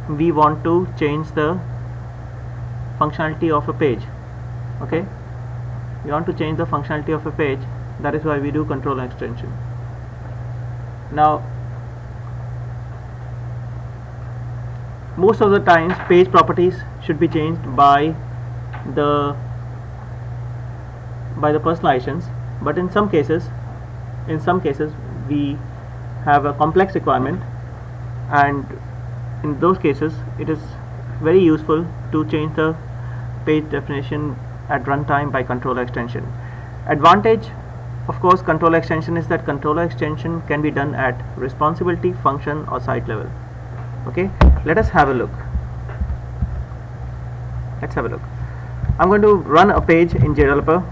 we want to change the functionality of a page. Okay, we want to change the functionality of a page. That is why we do controller extension. Now, most of the times page properties should be changed by the personalizations, but in some cases we have a complex requirement, and in those cases it is very useful to change the page definition at runtime by controller extension. Advantage, of course, controller extension is that controller extension can be done at responsibility, function or site level. Okay, let us have a look. Let's have a look. I'm going to run a page in JDeveloper.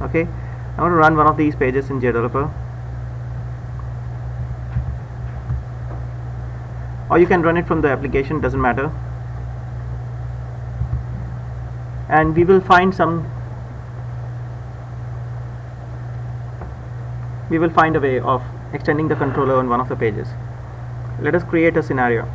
Okay, I'm going to run one of these pages in JDeveloper, or you can run it from the application, doesn't matter. And we will find a way of extending the controller on one of the pages. Let us create a scenario.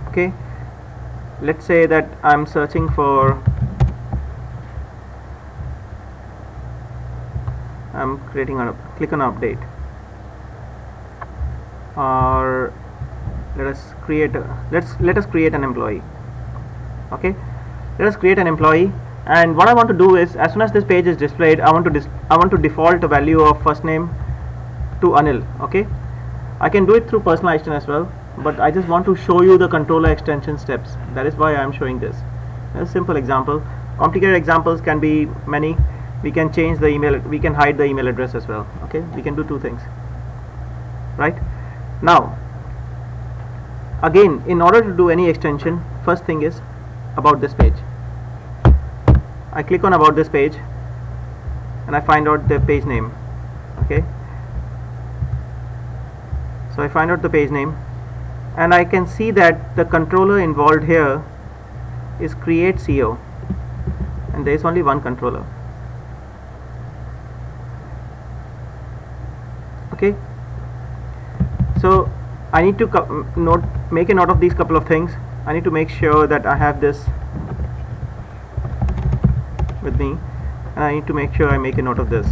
Okay, let's say that I'm searching for, I'm creating a click on update, or let us create an employee. Okay, let us create an employee, and what I want to do is, as soon as this page is displayed, I want to default a value of first name to Anil. Okay, I can do it through personalization as well, but I just want to show you the controller extension steps. That is why I am showing this. A simple example. Complicated examples can be many. We can change the email, we can hide the email address as well. Okay, we can do two things. Right now, again, in order to do any extension, first thing is about this page. I click on about this page and I find out the page name. Okay, so I find out the page name, and I can see that the controller involved here is create CO, and there is only one controller. Okay, so I need to make a note of these couple of things. I need to make sure that I have this with me, and I need to make sure I make a note of this.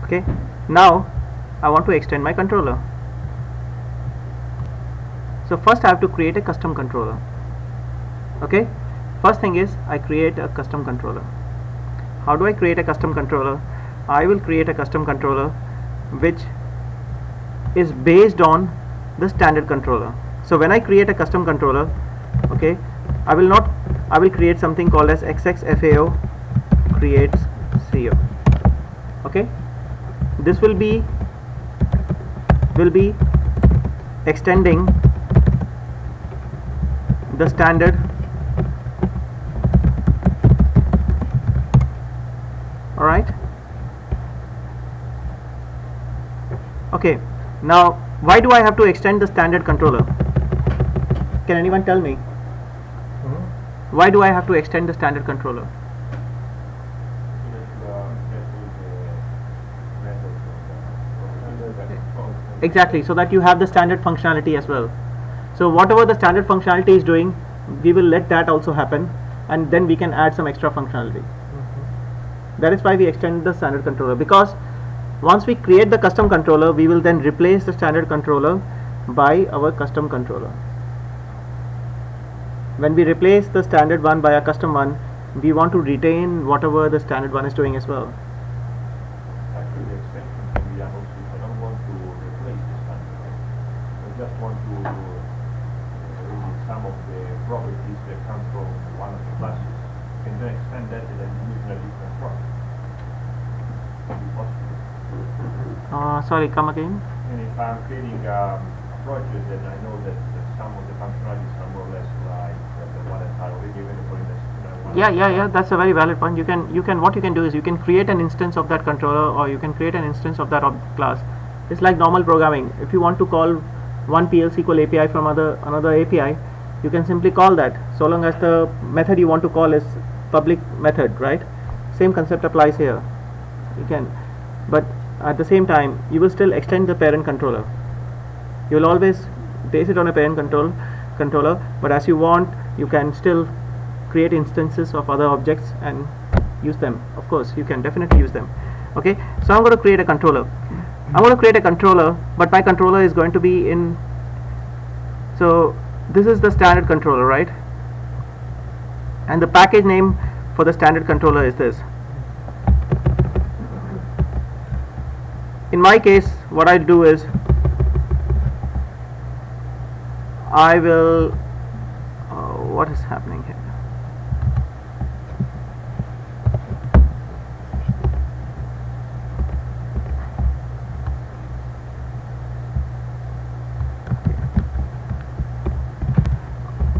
Okay, now I want to extend my controller. So first I have to create a custom controller. Okay, first thing is I create a custom controller. How do I create a custom controller? I will create a custom controller which is based on the standard controller. So when I create a custom controller, okay, I will create something called as xxfao creates CO. Okay, this will be extending the standard. All right. Okay, now why do I have to extend the standard controller? Can anyone tell me? Why do I have to extend the standard controller? Exactly, so that you have the standard functionality as well. So whatever the standard functionality is doing, we will let that also happen, and then we can add some extra functionality. That is why we extend the standard controller, because once we create the custom controller, we will then replace the standard controller by our custom controller. When we replace the standard one by a custom one, we want to retain whatever the standard one is doing as well. Actually, the extension can be done also if I don't want to replace the standard one. I just want to remove some of the properties that come from one of the classes, and then extend that and then use in a different project. Sorry, come again. And if I'm creating a project, then I know that some of the functionalities are more or less like the one that I already available in the Yeah, that's a very valid point. What you can do is you can create an instance of that controller, or you can create an instance of that class. It's like normal programming. If you want to call one PL SQL API from another API, you can simply call that, so long as the method you want to call is public method, right? Same concept applies here. You can, but at the same time you will still extend the parent controller. You will always base it on a parent controller, but as you want, you can still create instances of other objects and use them. Of course, you can definitely use them. Okay, so I'm going to create a controller. But my controller is going to be in. So this is the standard controller, right? And the package name for the standard controller is this. In my case, what I'll do is I will. What is happening here?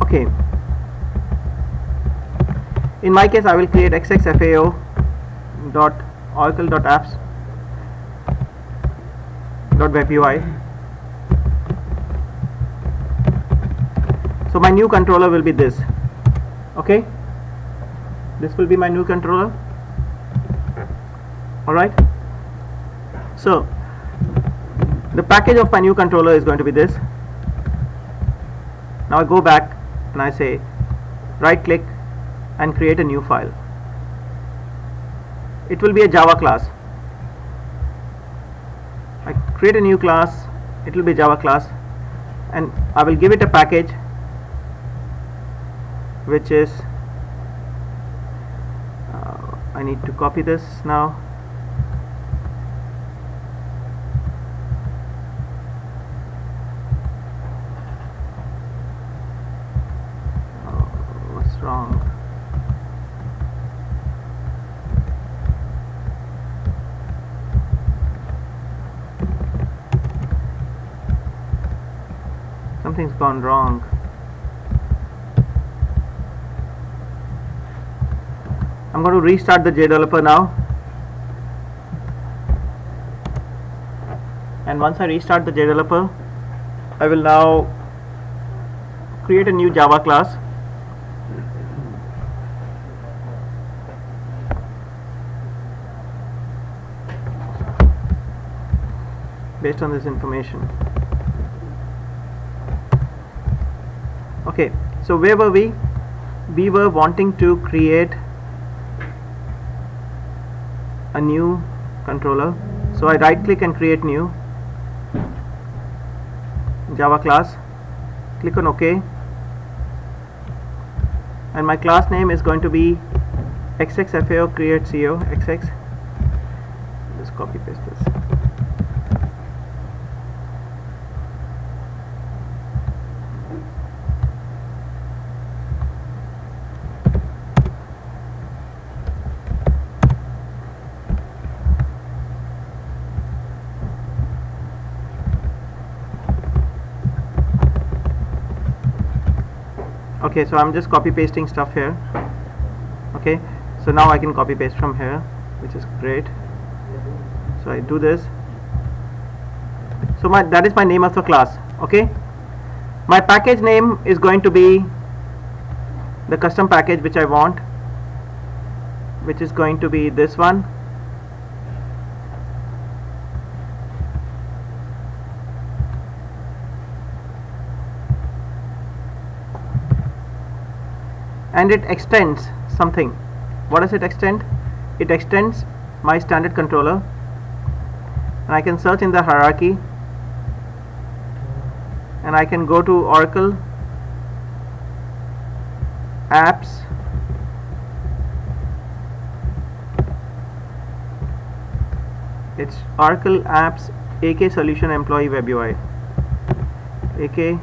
Okay. In my case, I will create xxfao dot oracle dot apps dot web UI. So my new controller will be this. Okay, this will be my new controller. Alright, so the package of my new controller is going to be this. Now I go back and I say right click and create a new file. It will be a Java class. I create a new class, it will be Java class, and I will give it a package which is I need to copy this now. What's wrong? Something's gone wrong. I'm going to restart the JDeveloper now, and once I restart the JDeveloper, I will now create a new Java class. Based on this information. Okay, so where were we? We were wanting to create a new controller. So I right click and create new Java class, click on OK, and my class name is going to be xxfao create co xx. Just copy paste this. Okay, so I'm just copy pasting stuff here. Okay, so now I can copy paste from here, which is great. So I do this. So that is my name of the class. Okay, my package name is going to be the custom package which I want, which is going to be this one. And it extends something. What does it extend? It extends my standard controller, and I can search in the hierarchy, and I can go to Oracle apps, it's Oracle apps AK solution employee web UI, AK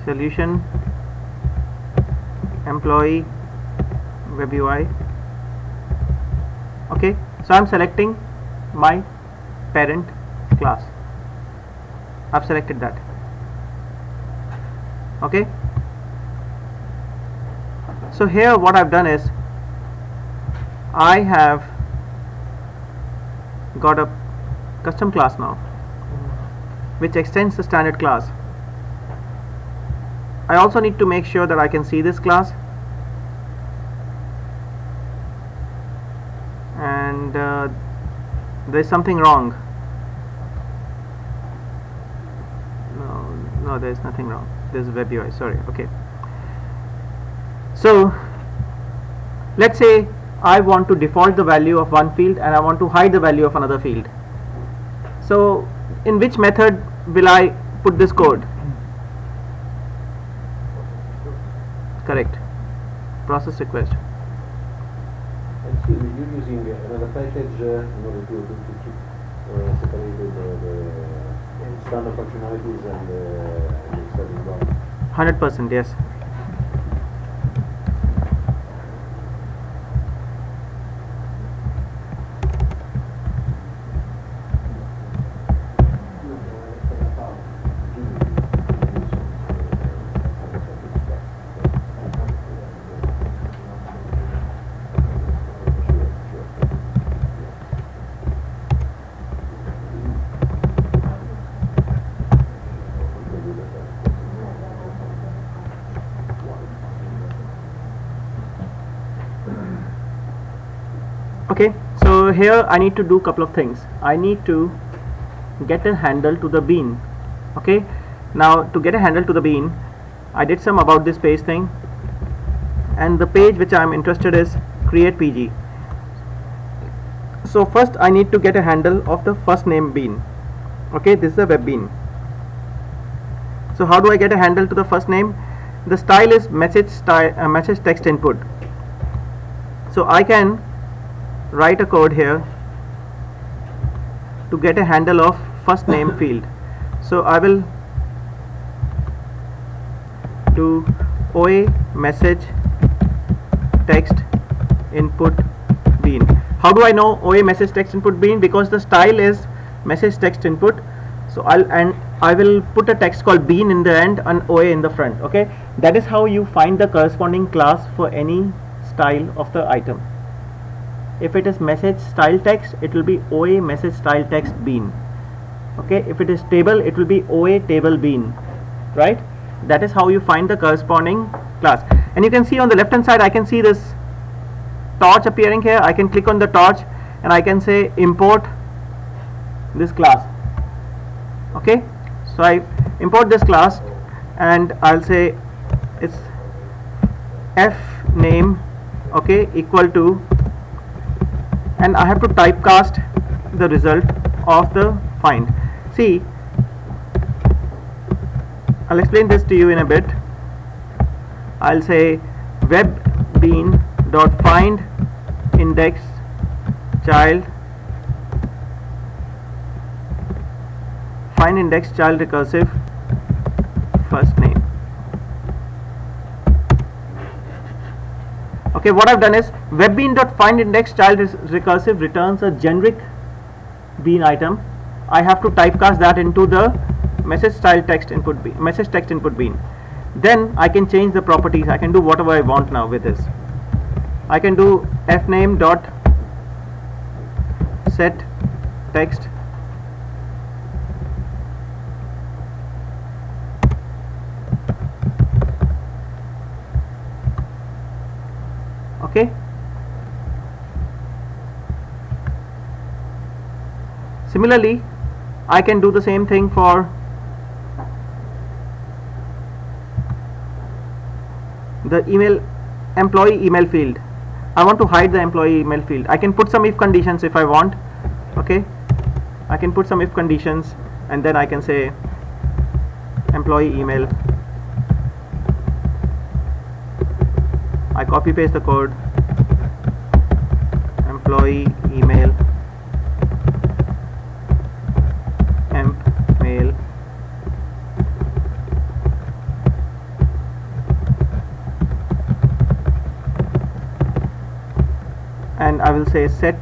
solution employee web UI. Okay, so I'm selecting my parent class. I've selected that. Okay, so here what I've done is I have got a custom class now which extends the standard class. I also need to make sure that I can see this class, and there's something wrong. No, there's nothing wrong. This is web UI, sorry. Okay, so let's say I want to default the value of one field and I want to hide the value of another field. So in which method will I put this code? Correct, process request. Excuse me, you're using another package in order to keep separated the standard functionalities and the external one. 100%, yes. Okay, so here I need to do couple of things. I need to get a handle to the bean. Okay, now to get a handle to the bean, I did some about this page thing, and the page which I am interested is create PG. So first I need to get a handle of the first name bean. Okay, this is a web bean. So how do I get a handle to the first name? The style is message text input. So I can write a code here to get a handle of first name field. So I will do OA message text input bean. How do I know OA message text input bean? Because the style is message text input. So I will put a text called bean in the end and OA in the front. Okay, that is how you find the corresponding class for any style of the item. If it is message style text, it will be OA message style text bean. Okay, if it is table, it will be OA table bean, right? That is how you find the corresponding class. And you can see on the left hand side, I can see this torch appearing here. I can click on the torch and I can say import this class. Okay, so I import this class and I'll say it's f name, okay, equal to, and I have to typecast the result of the find. See, I'll explain this to you in a bit. I'll say web bean dot find index child recursive first name. Okay, what I've done is webbean.findIndexChild recursive returns a generic bean item. I have to typecast that into the message text input bean. Then I can change the properties. I can do whatever I want now with this. I can do fname dot set text okay. Similarly, I can do the same thing for the employee email field. I want to hide the employee email field. I can put some if conditions if I want. Okay, I can put some if conditions and then I can say employee email. I copy paste the code, employee email, emp mail, and I will say set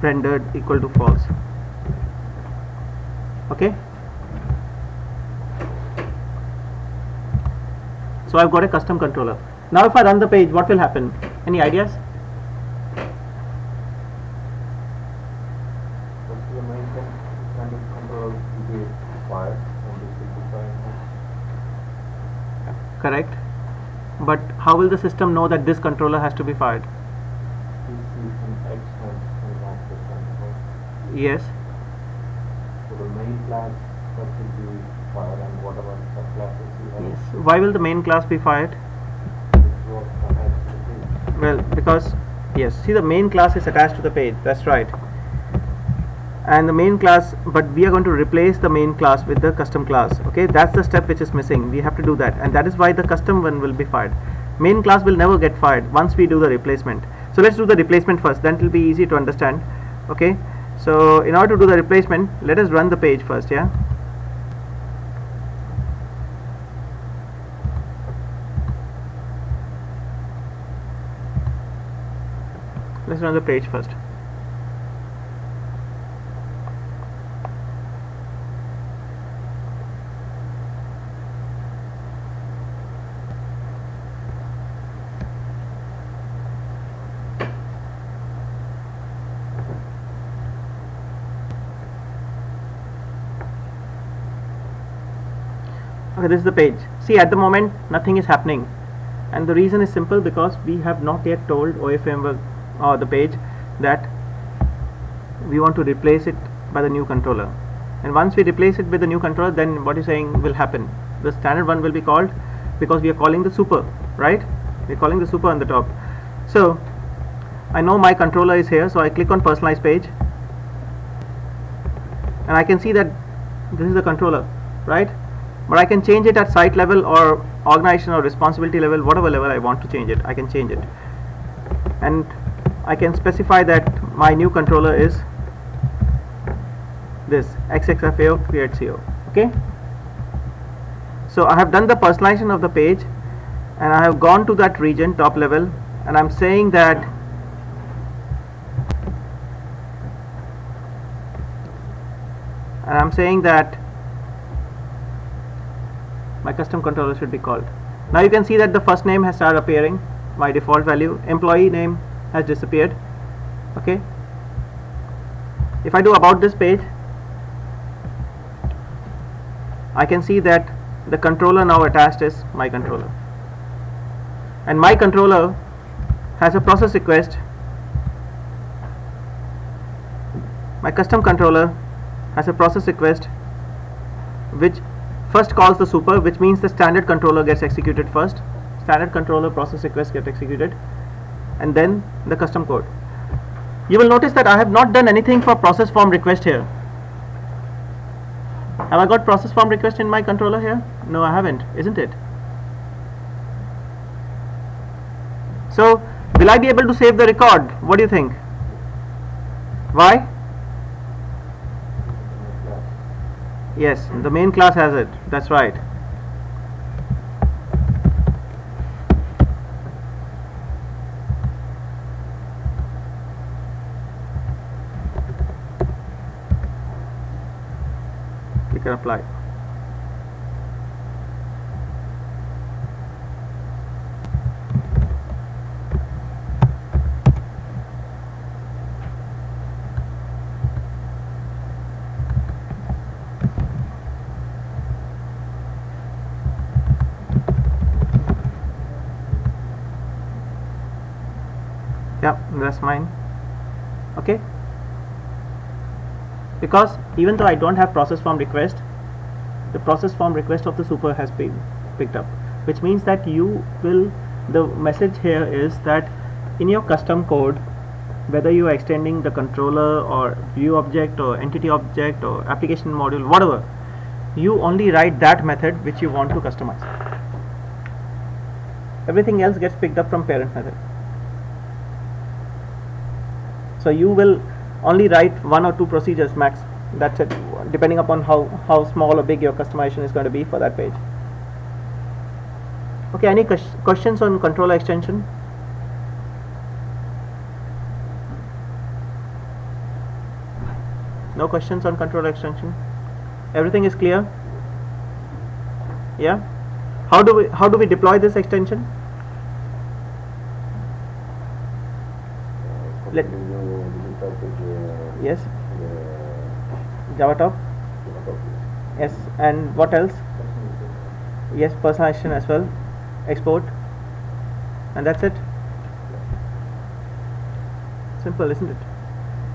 rendered equal to false. Okay, so I've got a custom controller. Now if I run the page, what will happen? Any ideas? The main standard control will be fired and this will be fired. Correct, but how will the system know that this controller has to be fired? Yes. So the main class first will be fired and whatever subclasses you have. Yes. Why will the main class be fired? Well, because yes, see, the main class is attached to the page. That's right. And the main class, but we are going to replace the main class with the custom class. Okay, that's the step which is missing. We have to do that, and that is why the custom one will be fired. Main class will never get fired once we do the replacement. So let's do the replacement first, then it will be easy to understand. Okay, so in order to do the replacement, let us run the page first. Yeah, let's run the page first. Okay, this is the page. See, at the moment nothing is happening, and the reason is simple, because we have not yet told OA framework or the page that we want to replace it by the new controller. And once we replace it with the new controller, then what you're saying will happen. The standard one will be called, because we are calling the super, right? We're calling the super on the top. So I know my controller is here, so I click on personalize page, and I can see that this is the controller, right? But I can change it at site level or organization or responsibility level, whatever level I want to change it, I can change it. And I can specify that my new controller is this XXFAO create CO. Okay, so I have done the personalization of the page, and I have gone to that region top level, and I'm saying that my custom controller should be called. Now you can see that the first name has started appearing, my default value. Employee name has disappeared. Okay, if I do about this page, I can see that the controller now attached is my controller, and my controller has a process request. My custom controller has a process request which first calls the super, which means the standard controller gets executed first. Standard controller process request get executed, and then the custom code. You will notice that I have not done anything for process form request here. Have I got process form request in my controller here? No, I haven't, isn't it? So will I be able to save the record? What do you think? Why? Yes, the main class has it. That's right. We can apply. Yeah, that's mine. Okay, because even though I don't have process form request, the process form request of the super has been picked up, which means that you will, the message here is that in your custom code, whether you are extending the controller or view object or entity object or application module, whatever, you only write that method which you want to customize. Everything else gets picked up from parent method. So you will only write one or two procedures max. That's it, depending upon how small or big your customization is going to be for that page. Okay, any questions on controller extension? No questions on controller extension? Everything is clear? Yeah? How do we deploy this extension? Let yes, Java top. Yes, and what else? Yes, personalization as well. Export, and that's it. Simple, isn't it?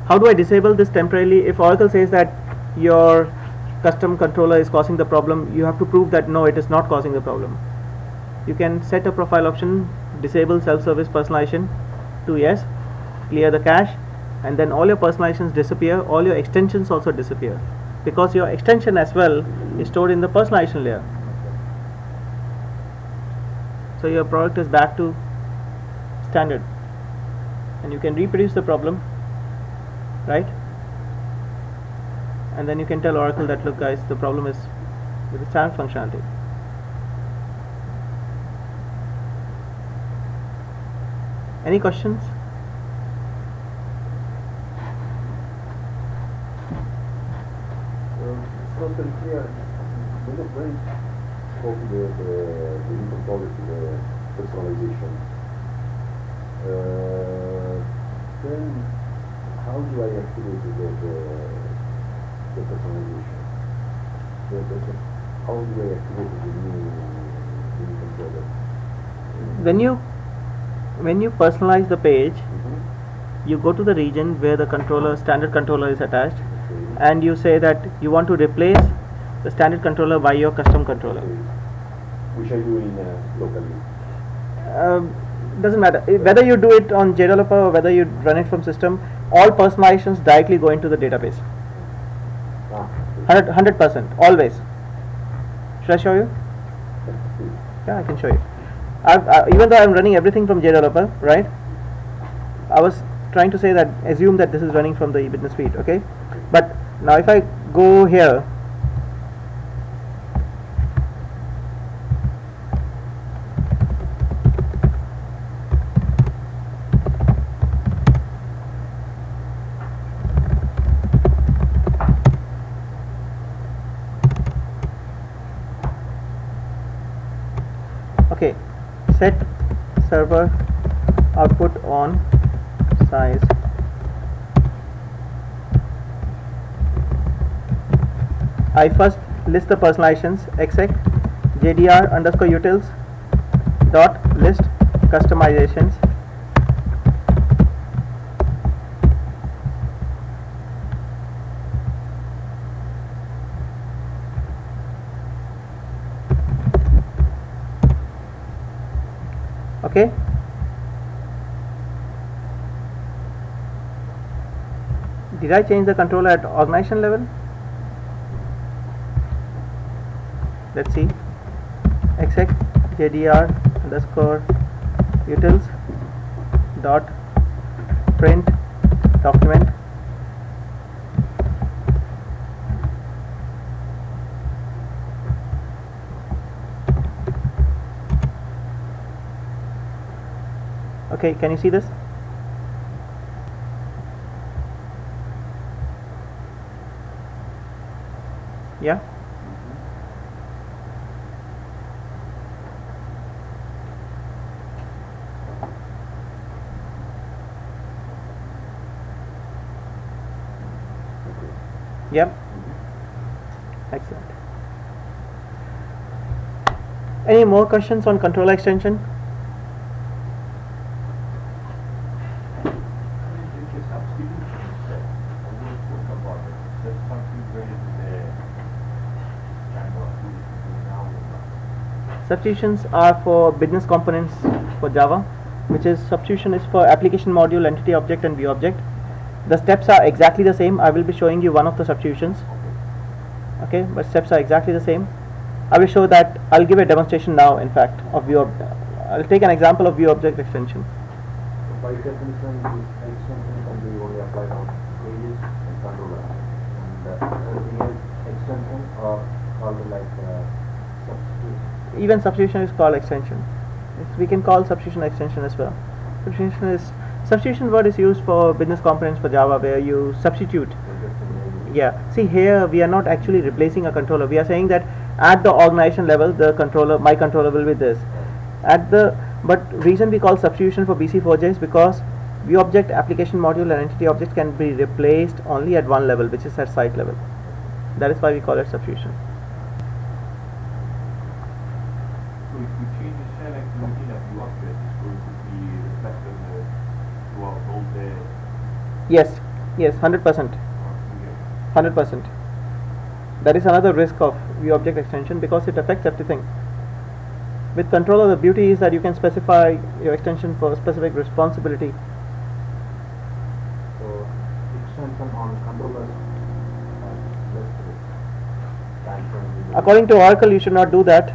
How do I disable this temporarily? If Oracle says that your custom controller is causing the problem, you have to prove that no, it is not causing the problem. You can set a profile option, disable self-service personalization to yes, clear the cache, and then all your personalizations disappear, all your extensions also disappear, because your extension as well is stored in the personalization layer. So your product is back to standard, and you can reproduce the problem, right? And then you can tell Oracle that, look guys, the problem is with the standard functionality. Any questions? It's not very clear. When you spoke the new controller to the personalization, then how do I activate the personalization? How do I activate the new controller? When you personalize the page, you go to the region where the standard controller is attached, and you say that you want to replace the standard controller by your custom controller. Which I do in locally. Doesn't matter whether you do it on JDeveloper or whether you run it from system. All personalizations directly go into the database. 100%, always. Should I show you? Yeah, I can show you. Even though I'm running everything from JDeveloper, right? I was trying to say that assume that this is running from the eBusiness Suite, okay? But now if I go here, okay, set server output on size. I first list the personalizations exec jdr underscore utils dot list customizations. Okay. Did I change the controller at organization level? Let's see. Exec jdr underscore utils dot print document. Okay, can you see this? Yeah? Yep. Excellent. Any more questions on controller extension? Substitutions are for business components for Java, which is substitution is for application module, entity object, and view object. The steps are exactly the same. I will be showing you one of the substitutions. Okay, but steps are exactly the same. I will show that. I'll give a demonstration now, in fact, of view. I'll take an example of view object extension. By definition, this extension can be only applied on pages and controller, and everything else extension or called like substitution. Even substitution is called extension. We can call substitution extension as well. Substitution word is used for business components for Java, where you substitute. Yeah, see here we are not actually replacing a controller. We are saying that at the organization level, the controller, my controller will be this. At the, but reason we call substitution for BC4J is because view object, application module and entity object can be replaced only at one level, which is at site level. That is why we call it substitution. So if we change the shell activity in a view object, it's going to be reflected throughout all the... Yes, yes, 100%. 100%. That is another risk of view object extension because it affects everything. With controller, the beauty is that you can specify your extension for specific responsibility. So extension on controllers According to Oracle, you should not do that,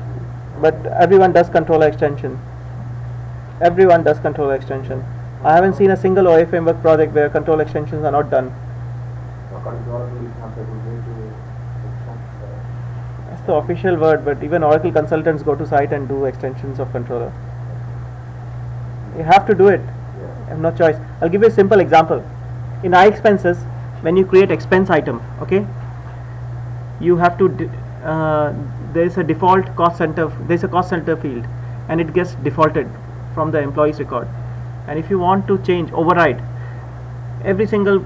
but everyone does controller extension. Everyone does controller extension. I haven't seen a single OA framework project where control extensions are not done. according to Oracle, it's not able to extend. That's the official word, but even Oracle consultants go to site and do extensions of controller. You have to do it. You have no choice. I'll give you a simple example. In iExpenses, when you create expense item, okay, you have to there is a default cost center. There is a cost center field, and it gets defaulted from the employee's record. And if you want to change, override, every single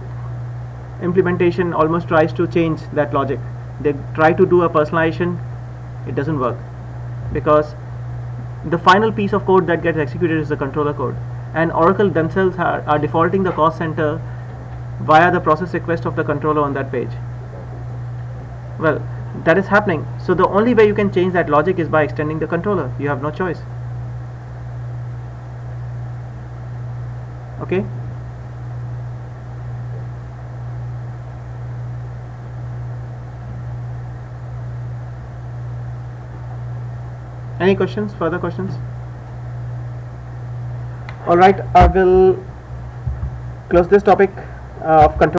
implementation almost tries to change that logic. They try to do a personalization, it doesn't work because the final piece of code that gets executed is the controller code, and Oracle themselves are defaulting the cost center via the process request of the controller on that page. Well, that is happening. So the only way you can change that logic is by extending the controller. You have no choice. Okay? Any questions? Further questions? All right, I will close this topic of control.